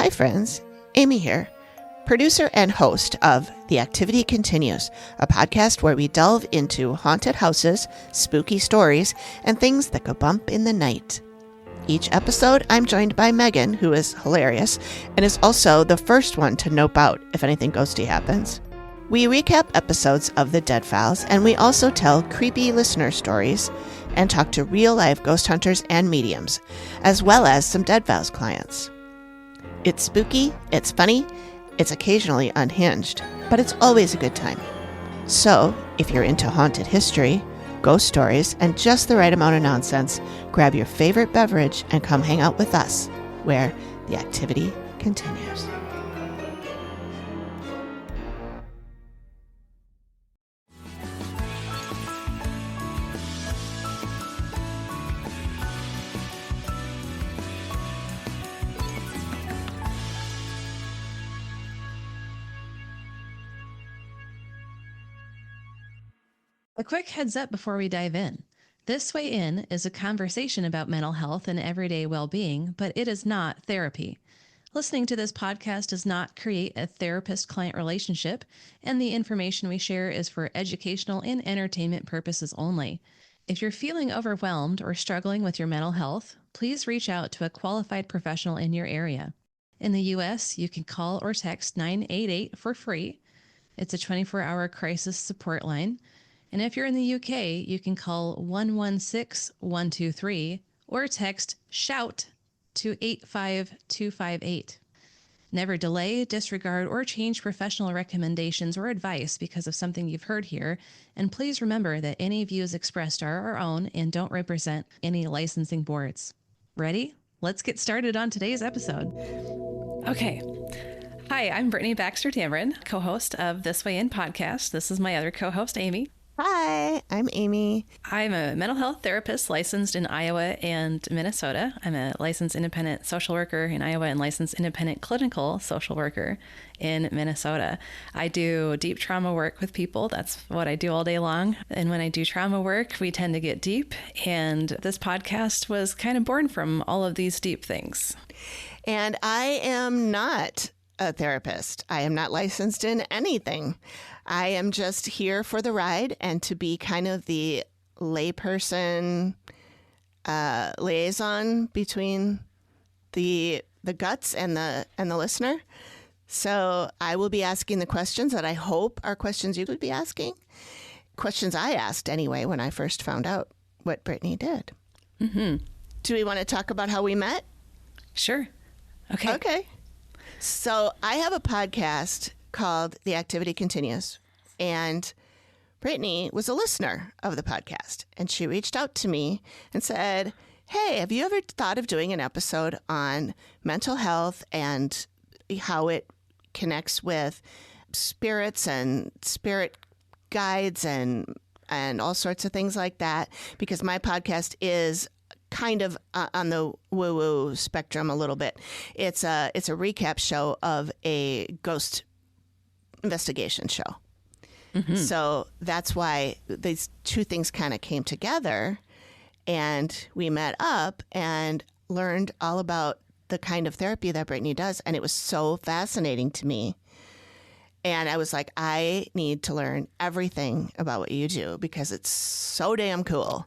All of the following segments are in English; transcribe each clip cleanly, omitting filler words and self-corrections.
Hi friends, Amy here, producer and host of The Activity Continues, a podcast where we delve into haunted houses, spooky stories, and things that go bump in the night. Each episode, I'm joined by Megan, who is hilarious, and is also the first one to nope out if anything ghosty happens. We recap episodes of The Dead Files, and we also tell creepy listener stories and talk to real-life ghost hunters and mediums, as well as some Dead Files clients. It's spooky, it's funny, it's occasionally unhinged, but it's always a good time. So, if you're into haunted history, ghost stories, and just the right amount of nonsense, grab your favorite beverage and come hang out with us, where the activity continues. A quick heads up before we dive in. This Way In is a conversation about mental health and everyday well-being, but it is not therapy. Listening to this podcast does not create a therapist-client relationship, and the information we share is for educational and entertainment purposes only. If you're feeling overwhelmed or struggling with your mental health, please reach out to a qualified professional in your area. In the U.S., you can call or text 988 for free. It's a 24-hour crisis support line. And if you're in the UK, you can call 116-123 or text SHOUT to 85258. Never delay, disregard, or change professional recommendations or advice because of something you've heard here. And please remember that any views expressed are our own and don't represent any licensing boards. Ready? Let's get started on today's episode. Okay. Hi, I'm Brittney Baxter-Dameron, co-host of This Way In podcast. This is my other co-host, Amy. Hi, I'm Amy. I'm a mental health therapist licensed in Iowa and Minnesota. I'm a licensed independent social worker in Iowa and licensed independent clinical social worker in Minnesota. I do deep trauma work with people. That's what I do all day long. And when I do trauma work, we tend to get deep. And this podcast was kind of born from all of these deep things. And I am not a therapist. I am not licensed in anything. I am just here for the ride and to be kind of the layperson liaison between the guts and the listener. So I will be asking the questions that I hope are questions you would be asking. Questions I asked anyway when I first found out what Brittney did. Mm-hmm. Do we want to talk about how we met? Sure. Okay. So I have a podcast called The Activity Continues, and Brittney was a listener of the podcast, and she reached out to me and said, hey, have you ever thought of doing an episode on mental health and how it connects with spirits and spirit guides and all sorts of things like that? Because my podcast is kind of on the woo-woo spectrum a little bit. It's a recap show of a ghost investigation show. Mm-hmm. So that's why these two things kind of came together, and we met up and learned all about the kind of therapy that Brittney does, and it was so fascinating to me. And I was like, I need to learn everything about what you do because it's so damn cool.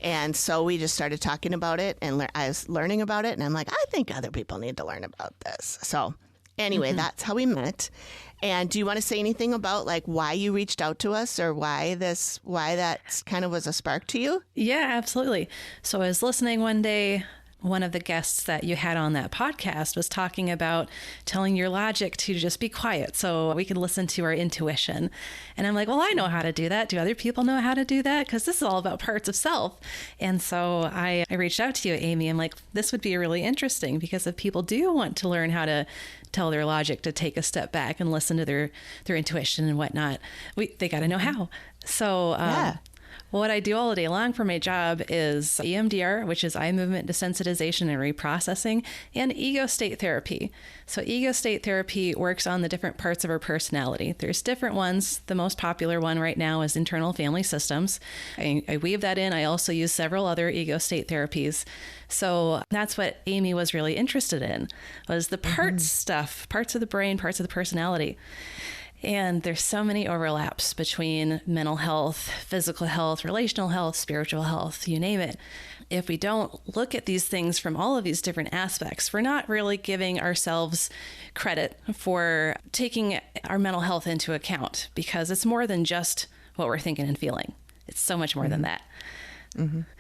And so we just started talking about it, and I was learning about it, and I'm like, I think other people need to learn about this. So anyway, that's how we met. And do you want to say anything about like why you reached out to us or why that kind of was a spark to you? Yeah, absolutely. So I was listening one day. One of the guests that you had on that podcast was talking about telling your logic to just be quiet so we could listen to our intuition. And I'm like, well, I know how to do that. Do other people know how to do that? Because this is all about parts of self. And so I reached out to you, Amy. I'm like, this would be really interesting because if people do want to learn how to tell their logic to take a step back and listen to their intuition and whatnot, they got to know how. So What I do all day long for my job is EMDR, which is eye movement desensitization and reprocessing, and ego state therapy. So ego state therapy works on the different parts of our personality. There's different ones. The most popular one right now is internal family systems. I weave that in. I also use several other ego state therapies. So that's what Amy was really interested in, was the parts stuff, parts of the brain, parts of the personality. And there's so many overlaps between mental health, physical health, relational health, spiritual health, you name it. If we don't look at these things from all of these different aspects, we're not really giving ourselves credit for taking our mental health into account, because it's more than just what we're thinking and feeling. It's so much more than that.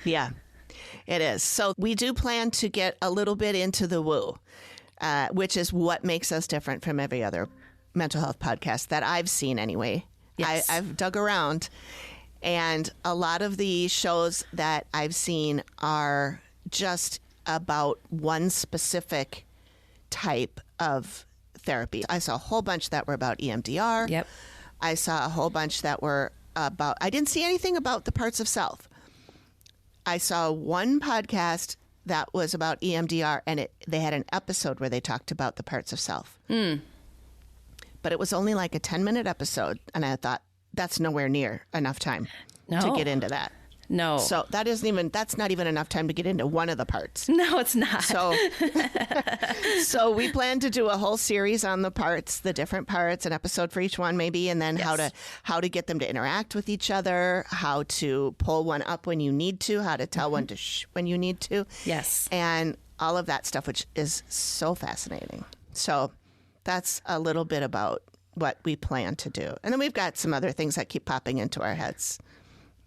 Yeah, it is. So we do plan to get a little bit into the woo, which is what makes us different from every other mental health podcast that I've seen anyway. Yes. I've dug around, and a lot of the shows that I've seen are just about one specific type of therapy. I saw a whole bunch that were about EMDR. Yep. I saw a whole bunch that were about, I didn't see anything about the parts of self. I saw one podcast that was about EMDR, and they had an episode where they talked about the parts of self. But it was only like a 10-minute episode, and I thought, that's nowhere near enough time to get into that. No. So that's not even enough time to get into one of the parts. No, it's not. So we plan to do a whole series on the parts, the different parts, an episode for each one maybe, and then how to get them to interact with each other, how to pull one up when you need to, how to tell one to shh when you need to. Yes. And all of that stuff, which is so fascinating. So that's a little bit about what we plan to do. And then we've got some other things that keep popping into our heads.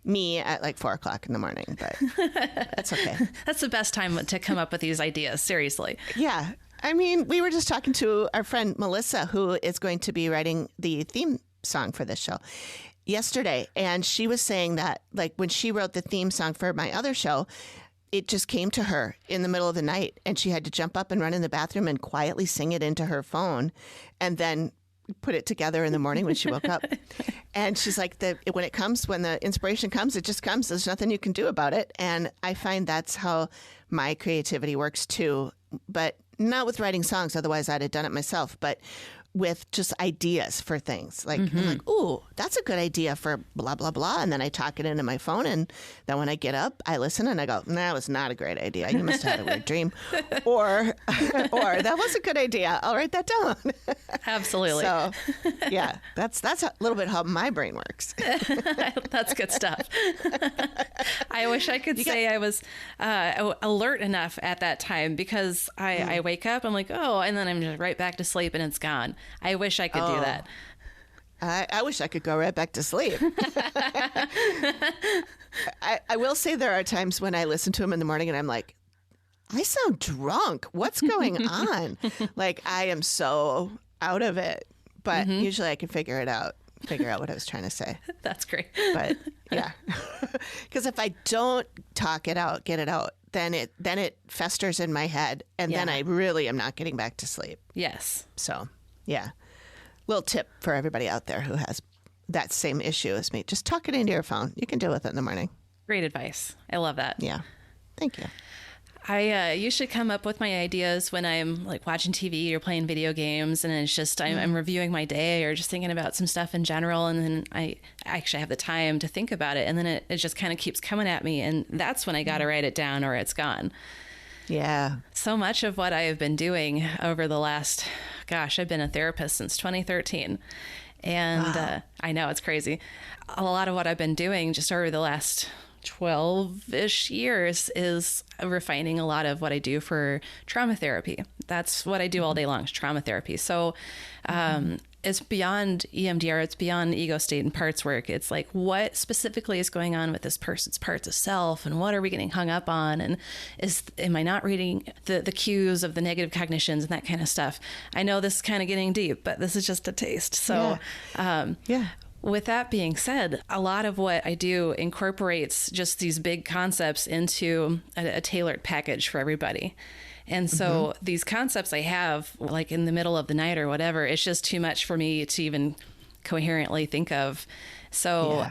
Me at like 4 o'clock in the morning, but that's okay. That's the best time to come up with these ideas, seriously. Yeah. I mean, we were just talking to our friend Melissa, who is going to be writing the theme song for this show yesterday. And she was saying that, like, when she wrote the theme song for my other show, it just came to her in the middle of the night, and she had to jump up and run in the bathroom and quietly sing it into her phone, and then put it together in the morning when she woke up. And she's like, when the inspiration comes, it just comes. There's nothing you can do about it. And I find that's how my creativity works too, but not with writing songs. Otherwise I'd have done it myself, but with just ideas for things. Like, I'm like, ooh, that's a good idea for blah, blah, blah. And then I talk it into my phone. And then when I get up, I listen and I go, that was not a great idea. You must have had a weird dream. Or that was a good idea. I'll write that down. Absolutely. So, yeah, that's a little bit how my brain works. That's good stuff. I wish I could say I was alert enough at that time, because I wake up, I'm like, oh, and then I'm just right back to sleep and it's gone. I wish I could do that. I wish I could go right back to sleep. I will say there are times when I listen to him in the morning and I'm like, I sound drunk. What's going on? Like, I am so out of it. But usually I can figure out what I was trying to say. That's great. But yeah, because if I don't talk it out, get it out, then it festers in my head, and then I really am not getting back to sleep. Yes. So yeah, little tip for everybody out there who has that same issue as me: just tuck it into your phone. You can deal with it in the morning. Great advice. I love that. Yeah, thank you. I usually come up with my ideas when I'm like watching TV or playing video games, and it's just I'm reviewing my day or just thinking about some stuff in general, and then I actually have the time to think about it, and then it just kind of keeps coming at me, and that's when I got to write it down or it's gone. Yeah. So much of what I have been doing over the last, I've been a therapist since 2013. And I know, it's crazy. A lot of what I've been doing just over the last 12-ish years is refining a lot of what I do for trauma therapy. That's what I do all day long, is trauma therapy. So it's beyond EMDR, it's beyond ego state and parts work. It's like, what specifically is going on with this person's parts of self, and what are we getting hung up on? And am I not reading the cues of the negative cognitions and that kind of stuff? I know this is kind of getting deep, but this is just a taste. So with that being said, a lot of what I do incorporates just these big concepts into a tailored package for everybody. And so these concepts I have, like in the middle of the night or whatever, it's just too much for me to even coherently think of. So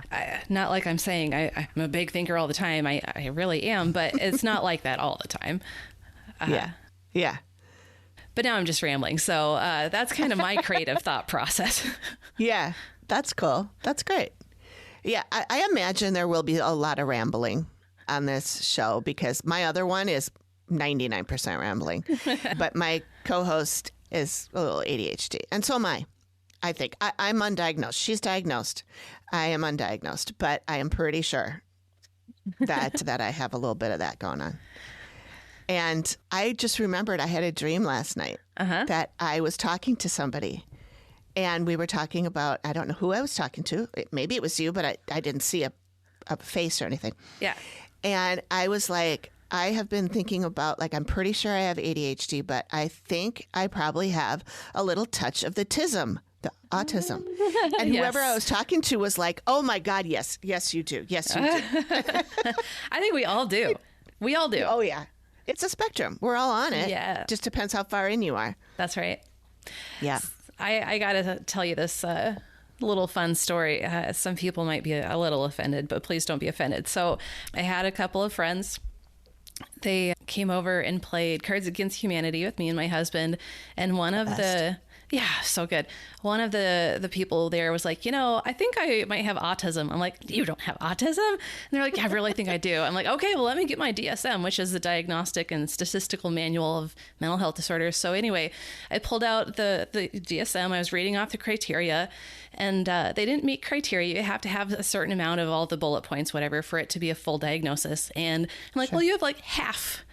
not like I'm saying I'm a big thinker all the time. I really am, but it's not like that all the time. Yeah. But now I'm just rambling. So that's kind of my creative thought process. Yeah, that's cool. That's great. Yeah, I imagine there will be a lot of rambling on this show because my other one is 99% rambling. But my co-host is a little ADHD. And so am I. I think. I'm undiagnosed. She's diagnosed. I am undiagnosed. But I am pretty sure that I have a little bit of that going on. And I just remembered I had a dream last night that I was talking to somebody. And we were talking about, I don't know who I was talking to. Maybe it was you, but I didn't see a face or anything. Yeah. And I was like, I have been thinking about, like, I'm pretty sure I have ADHD, but I think I probably have a little touch of the autism. And whoever I was talking to was like, oh my God, yes, you do. Yes, you do. I think we all do. We all do. Oh, yeah. It's a spectrum. We're all on it. Yeah. Just depends how far in you are. That's right. Yeah. I got to tell you this little fun story. Some people might be a little offended, but please don't be offended. So I had a couple of friends. They came over and played Cards Against Humanity with me and my husband. And one of so good. One of the people there was like, I think I might have autism. I'm like, you don't have autism? And they're like, yeah, I really think I do. I'm like, okay, well, let me get my DSM, which is the Diagnostic and Statistical Manual of Mental Health Disorders. So anyway, I pulled out the DSM. I was reading off the criteria, and they didn't meet criteria. You have to have a certain amount of all the bullet points, whatever, for it to be a full diagnosis. And I'm like, well, you have like half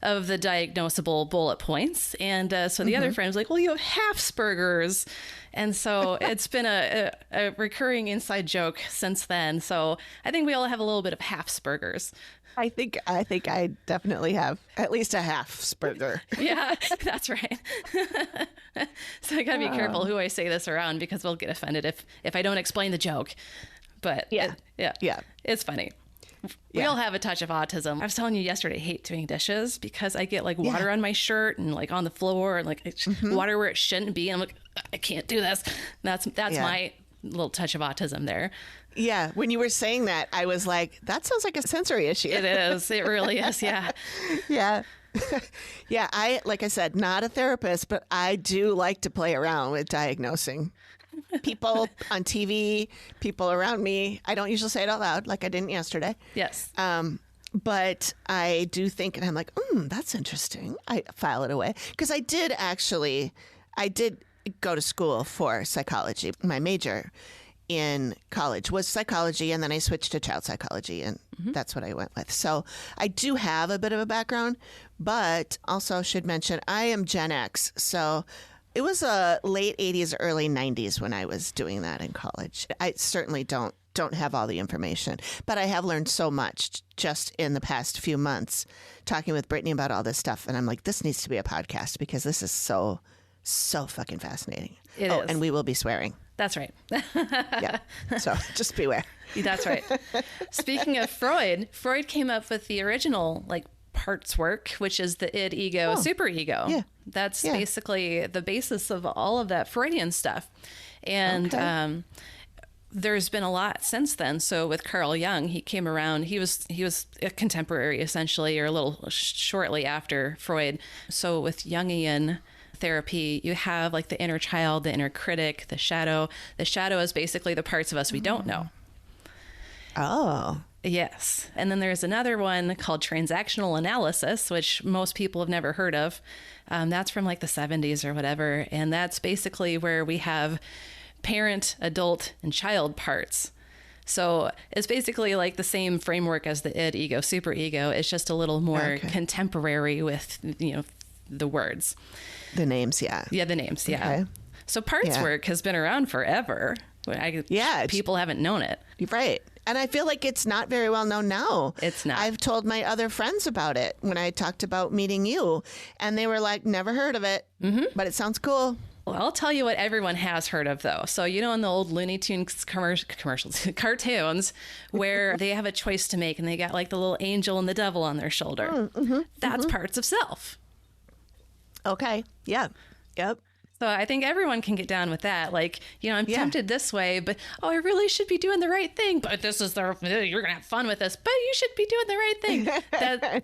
of the diagnosable bullet points. And so the other friend was like, well, you have Hafsburger's. And so it's been a recurring inside joke since then. So I think we all have a little bit of Hafsburger's. I think I definitely have at least a Hafsburger. Yeah, that's right. So I got to be careful who I say this around because we'll get offended if I don't explain the joke. But yeah, it's funny. We all have a touch of autism. I was telling you yesterday, I hate doing dishes because I get like water on my shirt and like on the floor and like water where it shouldn't be. And I'm like, I can't do this. That's my little touch of autism there. Yeah. When you were saying that, I was like, that sounds like a sensory issue. It is. It really is. Yeah. Yeah. Yeah. Like I said, not a therapist, but I do like to play around with diagnosing people on TV, people around me. I don't usually say it out loud like I didn't yesterday. Yes. But I do think, and I'm like, that's interesting. I file it away. Because I did go to school for psychology. My major in college was psychology, and then I switched to child psychology, and that's what I went with. So I do have a bit of a background, but also should mention I am Gen X. So it was late 80s, early 90s when I was doing that in college. I certainly don't have all the information, but I have learned so much just in the past few months talking with Brittney about all this stuff. And I'm like, this needs to be a podcast because this is so fucking fascinating. It is. And we will be swearing. That's right. Yeah. So just beware. That's right. Speaking of Freud came up with the original parts work, which is the id, ego, superego. Yeah. That's basically the basis of all of that Freudian stuff. And there's been a lot since then. So with Carl Jung, he came around, he was a contemporary essentially, or a little shortly after Freud. So with Jungian therapy, you have like the inner child, the inner critic, the shadow. The shadow is basically the parts of us we don't know. Oh. Yes. And then there's another one called transactional analysis, which most people have never heard of. That's from like the 70s or whatever. And that's basically where we have parent, adult, and child parts. So it's basically like the same framework as the id, ego, superego. It's just a little more contemporary with, the words. The names, yeah. Yeah, the names, yeah. Okay. So parts work has been around forever. People haven't known it. Right. And I feel like it's not very well known now. It's not. I've told my other friends about it when I talked about meeting you, and they were like, never heard of it, but it sounds cool. Well, I'll tell you what everyone has heard of, though. So, in the old Looney Tunes commercials, cartoons, where they have a choice to make, and they got like the little angel and the devil on their shoulder. That's parts of self. Okay. Yeah. Yep. So I think everyone can get down with that. Like, I'm tempted this way, but I really should be doing the right thing. But this is you're going to have fun with this, but you should be doing the right thing.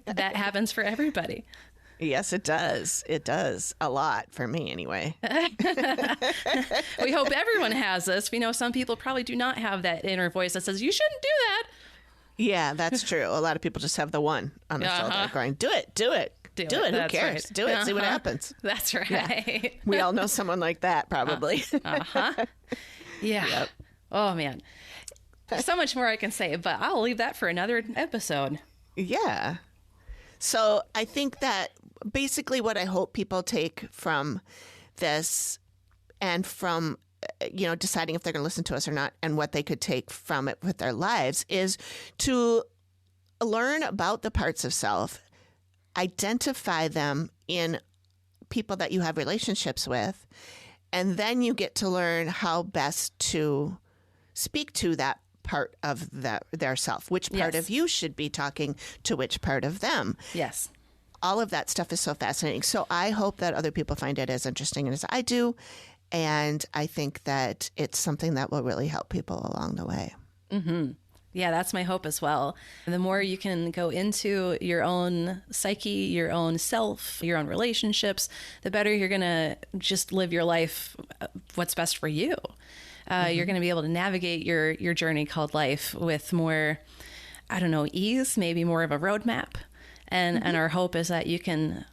That happens for everybody. Yes, it does. It does a lot for me anyway. We hope everyone has this. We know some people probably do not have that inner voice that says, you shouldn't do that. Yeah, that's true. A lot of people just have the one on their shoulder going, do it. Do it. Who That's cares? right. Do it. See what happens. That's right. Yeah. We all know someone like that, probably. Yeah. Yep. Oh, man. There's so much more I can say, but I'll leave that for another episode. Yeah. So I think that basically what I hope people take from this and from, deciding if they're going to listen to us or not and what they could take from it with their lives is to learn about the parts of self, identify them in people that you have relationships with, and then you get to learn how best to speak to that part of their self, which part of you should be talking to which part of them. Yes. All of that stuff is so fascinating. So I hope that other people find it as interesting as I do. And I think that it's something that will really help people along the way. Mm-hmm. Yeah, that's my hope as well. The more you can go into your own psyche, your own self, your own relationships, the better you're going to just live your life, what's best for you. You're going to be able to navigate your journey called life with more, ease, maybe more of a roadmap. And our hope is that you can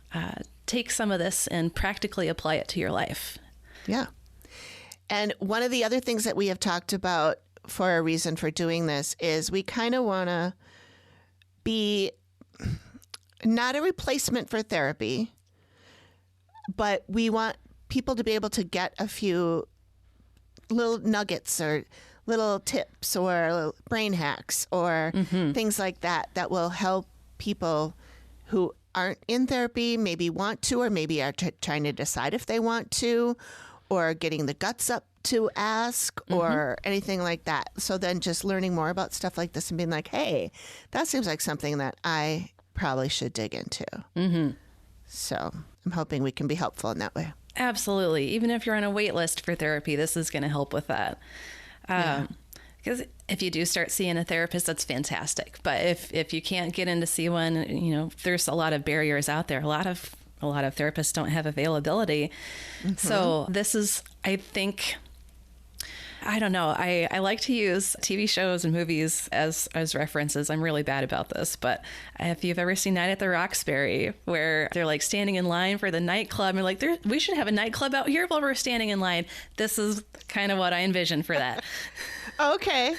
take some of this and practically apply it to your life. Yeah. And one of the other things that we have talked about for a reason for doing this is we kind of want to be not a replacement for therapy, but we want people to be able to get a few little nuggets or little tips or little brain hacks or things like that that will help people who aren't in therapy, maybe want to, or maybe are trying to decide if they want to, or getting the guts up to ask or anything like that. So then just learning more about stuff like this and being like, hey, that seems like something that I probably should dig into. So I'm hoping we can be helpful in that way. Absolutely. Even if you're on a wait list for therapy, this is going to help with that. Because if you do start seeing a therapist, that's fantastic. But if you can't get in to see one, there's a lot of barriers out there. A lot of therapists don't have availability. So this is, I think, I don't know. I like to use TV shows and movies as references. I'm really bad about this, but if you've ever seen Night at the Roxbury, where they're like standing in line for the nightclub, and like, we should have a nightclub out here while we're standing in line. This is kind of what I envision for that. Okay.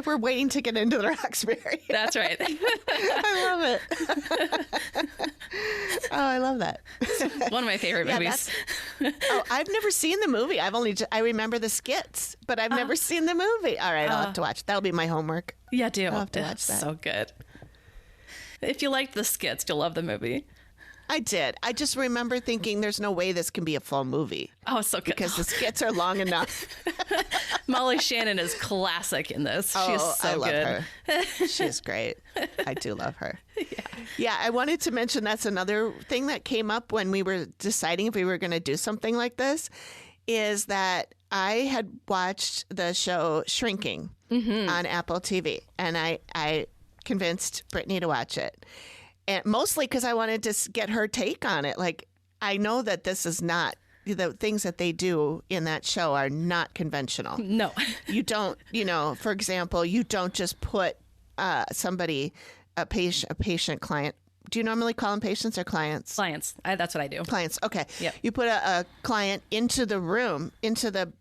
We're waiting to get into the Roxbury. That's right. I love it. I love that. One of my favorite movies. I've never seen the movie. I remember the skits, but I've never seen the movie. All right, I'll have to watch. That'll be my homework. Yeah, do. I'll have to watch that. So good. If you liked the skits, you'll love the movie. I did. I just remember thinking there's no way this can be a full movie. Oh, so good. Because the skits are long enough. Molly Shannon is classic in this. She's so I love good. her. She's great. I do love her. Yeah, I wanted to mention that's another thing that came up when we were deciding if we were going to do something like this, is that I had watched the show Shrinking on Apple TV, and I convinced Brittney to watch it. And mostly because I wanted to get her take on it. Like, I know that this is not, the things that they do in that show are not conventional. No. You don't, for example, you don't just put a patient client. Do you normally call them patients or clients? Clients. That's what I do. Clients. Okay. Yep. You put a client into the room, into the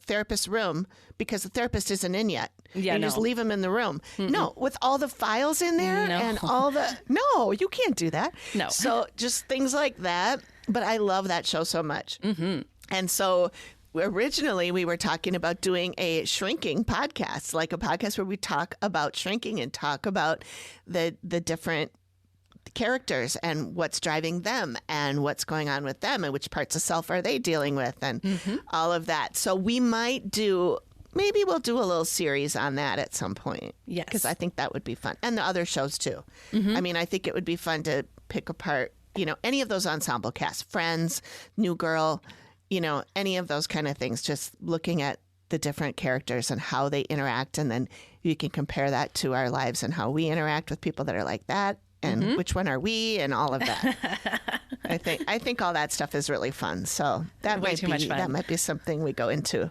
therapist's room, because the therapist isn't in yet. Yeah, you just leave them in the room. No, with all the files in there and all the... No, you can't do that. No. So just things like that. But I love that show so much. And so originally we were talking about doing a shrinking podcast, like a podcast where we talk about shrinking and talk about the different characters and what's driving them and what's going on with them and which parts of self are they dealing with and all of that. So we might maybe we'll do a little series on that at some point. Yes. Because I think that would be fun. And the other shows too. I mean, I think it would be fun to pick apart, any of those ensemble casts, Friends, New Girl, any of those kind of things, just looking at the different characters and how they interact. And then you can compare that to our lives and how we interact with people that are like that. And which one are we and all of that. I think all that stuff is really fun. So that might be something we go into.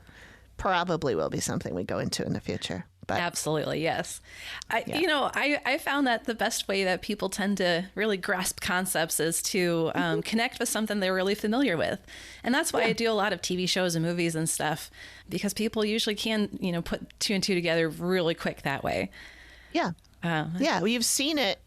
Probably will be something we go into in the future. But absolutely, yes. I found that the best way that people tend to really grasp concepts is to connect with something they're really familiar with. And that's why I do a lot of TV shows and movies and stuff, because people usually can, put two and two together really quick that way. Yeah. Well, you've seen it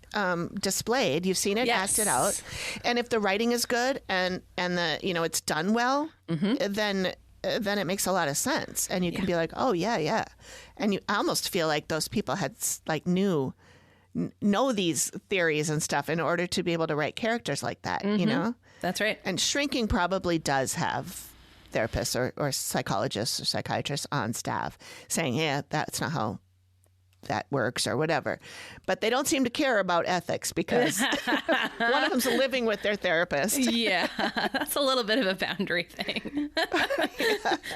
displayed, you've seen it acted out. And if the writing is good and the, it's done well, then it makes a lot of sense. And you can be like, oh, yeah. And you almost feel like those people had know these theories and stuff in order to be able to write characters like that, That's right. And Shrinking probably does have therapists or psychologists or psychiatrists on staff saying, yeah, that's not how that works or whatever. But they don't seem to care about ethics because one of them's living with their therapist. Yeah, that's a little bit of a boundary thing.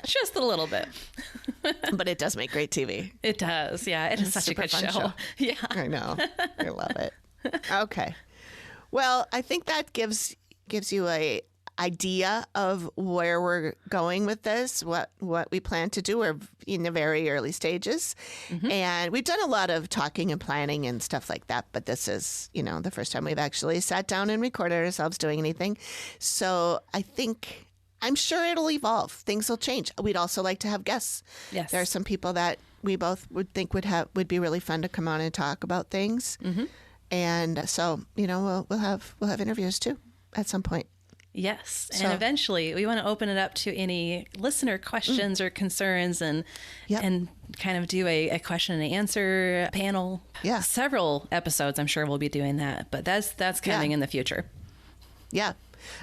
Just a little bit. But it does make great TV. It does. Yeah, it is such a good show. Yeah. I know. I love it. Okay. Well, I think that gives you a idea of where we're going with this, what we plan to do. We're in the very early stages. And we've done a lot of talking and planning and stuff like that, but this is, the first time we've actually sat down and recorded ourselves doing anything. So I'm sure it'll evolve. Things will change. We'd also like to have guests. Yes. There are some people that we both would think would be really fun to come on and talk about things. And so, we'll have interviews too at some point. Yes. And eventually we want to open it up to any listener questions or concerns and kind of do a question and answer panel. Yeah. Several episodes, I'm sure we'll be doing that, but that's coming in the future. Yeah.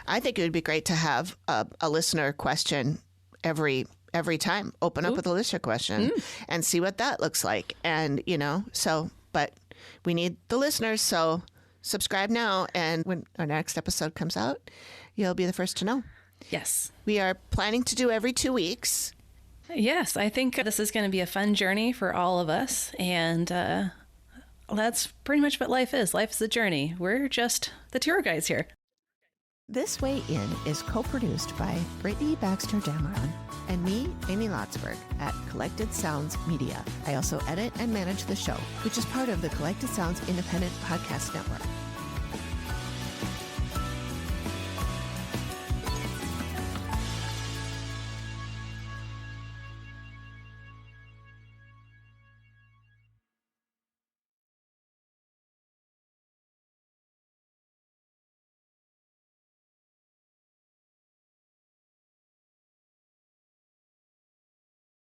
I think it would be great to have a listener question every time. Open up with a listener question and see what that looks like. And, but we need the listeners. So subscribe now. And when our next episode comes out, you'll be the first to know. Yes. We are planning to do every 2 weeks. Yes. I think this is going to be a fun journey for all of us. And that's pretty much what life is. Life is a journey. We're just the tour guides here. This Way In is co-produced by Brittney Baxter-Dameron and me, Amy Lotsberg, at Collected Sounds Media. I also edit and manage the show, which is part of the Collected Sounds Independent Podcast Network.